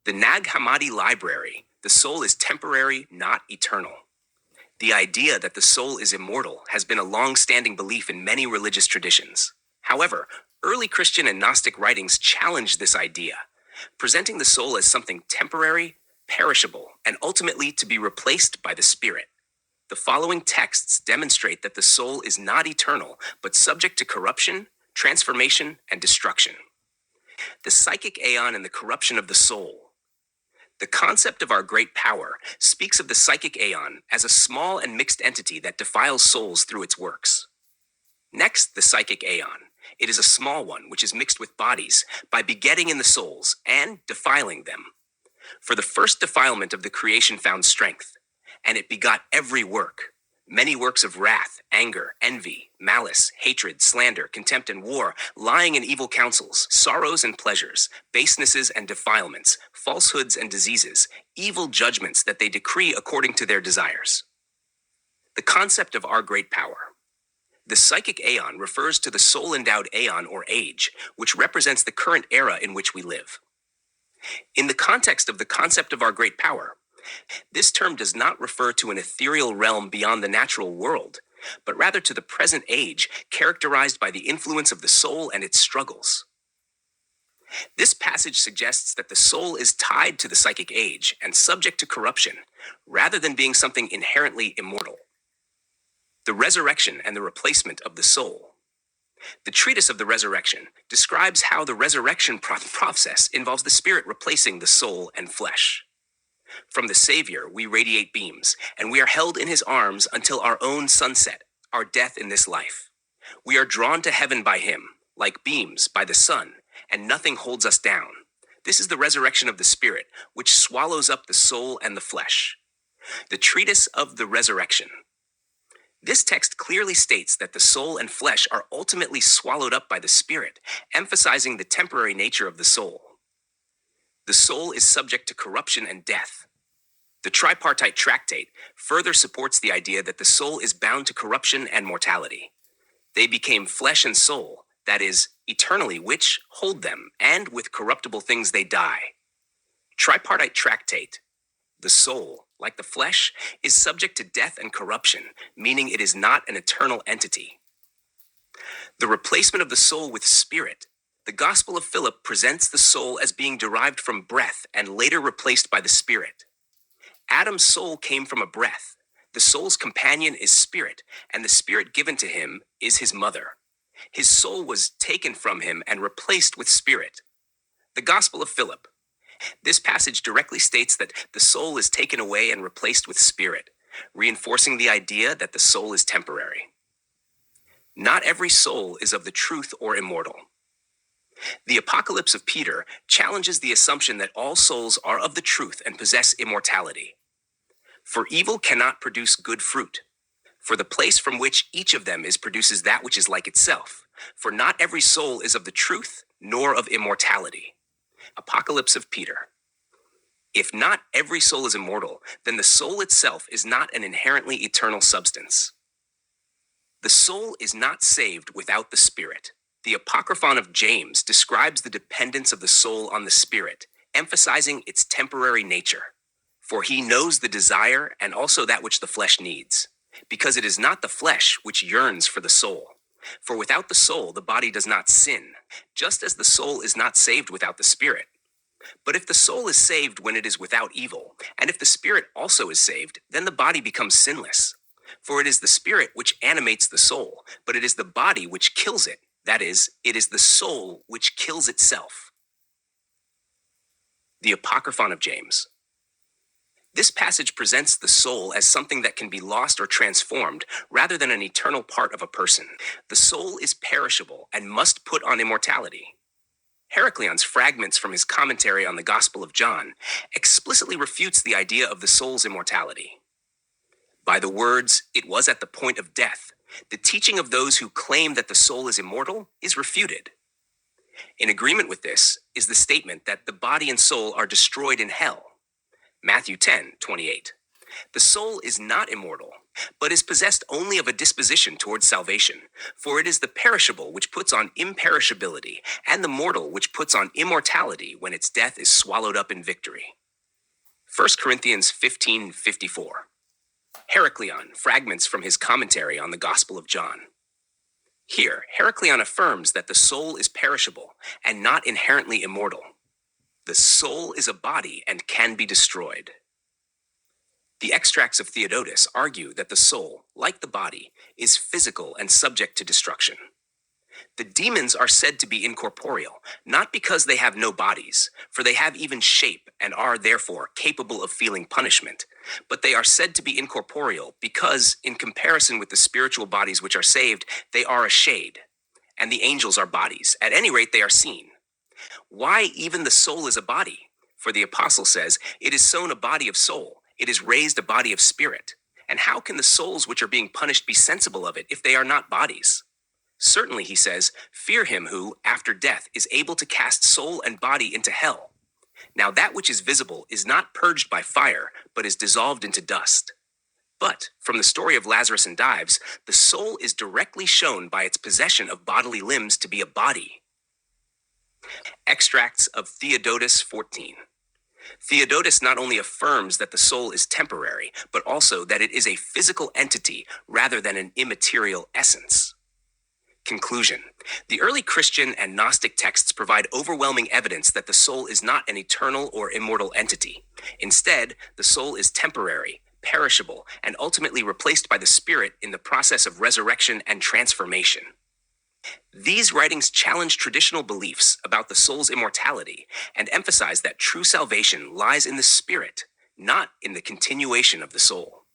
The Nag Hammadi library, the soul is temporary, not eternal. The idea that the soul is immortal has been a long-standing belief in many religious traditions. However, early Christian and Gnostic writings challenged this idea, presenting the soul as something temporary, perishable, and ultimately to be replaced by the spirit. The following texts demonstrate that the soul is not eternal, but subject to corruption, transformation, and destruction. The psychic Aeon and the corruption of the soul. The concept of our great power speaks of the psychic Aeon as a small and mixed entity that defiles souls through its works. Next, the psychic Aeon. It is a small one which is mixed with bodies by begetting in the souls and defiling them. For the first defilement of the creation found strength, and it begot every work. Many works of wrath, anger, envy, malice, hatred, slander, contempt, and war, lying and evil counsels, sorrows and pleasures, basenesses and defilements, falsehoods and diseases, evil judgments that they decree according to their desires. The concept of our great power. The psychic Aeon refers to the soul-endowed Aeon or age, which represents the current era in which we live. In the context of the concept of our great power, this term does not refer to an ethereal realm beyond the natural world, but rather to the present age characterized by the influence of the soul and its struggles. This passage suggests that the soul is tied to the psychic age and subject to corruption, rather than being something inherently immortal. The resurrection and the replacement of the soul. The treatise of the resurrection describes how the resurrection process involves the spirit replacing the soul and flesh. From the Savior, we radiate beams, and we are held in his arms until our own sunset, our death in this life. We are drawn to heaven by him, like beams by the sun, and nothing holds us down. This is the resurrection of the spirit, which swallows up the soul and the flesh. The treatise of the resurrection. This text clearly states that the soul and flesh are ultimately swallowed up by the spirit, emphasizing the temporary nature of the soul. The soul is subject to corruption and death. The tripartite tractate further supports the idea that the soul is bound to corruption and mortality. They became flesh and soul, that is, eternally, which hold them, and with corruptible things they die. Tripartite tractate. The soul, like the flesh, is subject to death and corruption, meaning it is not an eternal entity. The replacement of the soul with spirit. The Gospel of Philip presents the soul as being derived from breath and later replaced by the spirit. Adam's soul came from a breath. The soul's companion is spirit, and the spirit given to him is his mother. His soul was taken from him and replaced with spirit. The Gospel of Philip. This passage directly states that the soul is taken away and replaced with spirit, reinforcing the idea that the soul is temporary. Not every soul is of the truth or immortal. The Apocalypse of Peter challenges the assumption that all souls are of the truth and possess immortality. For evil cannot produce good fruit. For the place from which each of them is produces that which is like itself. For not every soul is of the truth, nor of immortality. Apocalypse of Peter. If not every soul is immortal, then the soul itself is not an inherently eternal substance. The soul is not saved without the spirit. The Apocryphon of James describes the dependence of the soul on the spirit, emphasizing its temporary nature. For he knows the desire and also that which the flesh needs, because it is not the flesh which yearns for the soul. For without the soul, the body does not sin, just as the soul is not saved without the spirit. But if the soul is saved when it is without evil, and if the spirit also is saved, then the body becomes sinless. For it is the spirit which animates the soul, but it is the body which kills it. That is, it is the soul which kills itself. The Apocryphon of James. This passage presents the soul as something that can be lost or transformed, rather than an eternal part of a person. The soul is perishable and must put on immortality. Heracleon's fragments from his commentary on the Gospel of John explicitly refutes the idea of the soul's immortality. By the words, "It was at the point of death," the teaching of those who claim that the soul is immortal is refuted. In agreement with this is the statement that the body and soul are destroyed in hell. Matthew 10:28. The soul is not immortal, but is possessed only of a disposition towards salvation, for it is the perishable which puts on imperishability, and the mortal which puts on immortality when its death is swallowed up in victory. 1 Corinthians 15:54. Heracleon, fragments from his commentary on the Gospel of John. Here, Heracleon affirms that the soul is perishable and not inherently immortal. The soul is a body and can be destroyed. The extracts of Theodotus argue that the soul, like the body, is physical and subject to destruction. The demons are said to be incorporeal, not because they have no bodies, for they have even shape and are therefore capable of feeling punishment, but they are said to be incorporeal because, in comparison with the spiritual bodies which are saved, they are a shade, and the angels are bodies. At any rate, they are seen. Why even the soul is a body? For the apostle says, "It is sown a body of soul, it is raised a body of spirit." And how can the souls which are being punished be sensible of it if they are not bodies? Certainly, he says, "Fear him who, after death, is able to cast soul and body into hell." Now that which is visible is not purged by fire, but is dissolved into dust. But, from the story of Lazarus and Dives, the soul is directly shown by its possession of bodily limbs to be a body. Extracts of Theodotus 14. Theodotus not only affirms that the soul is temporary, but also that it is a physical entity rather than an immaterial essence. Conclusion. The early Christian and Gnostic texts provide overwhelming evidence that the soul is not an eternal or immortal entity. Instead, the soul is temporary, perishable, and ultimately replaced by the spirit in the process of resurrection and transformation. These writings challenge traditional beliefs about the soul's immortality and emphasize that true salvation lies in the spirit, not in the continuation of the soul.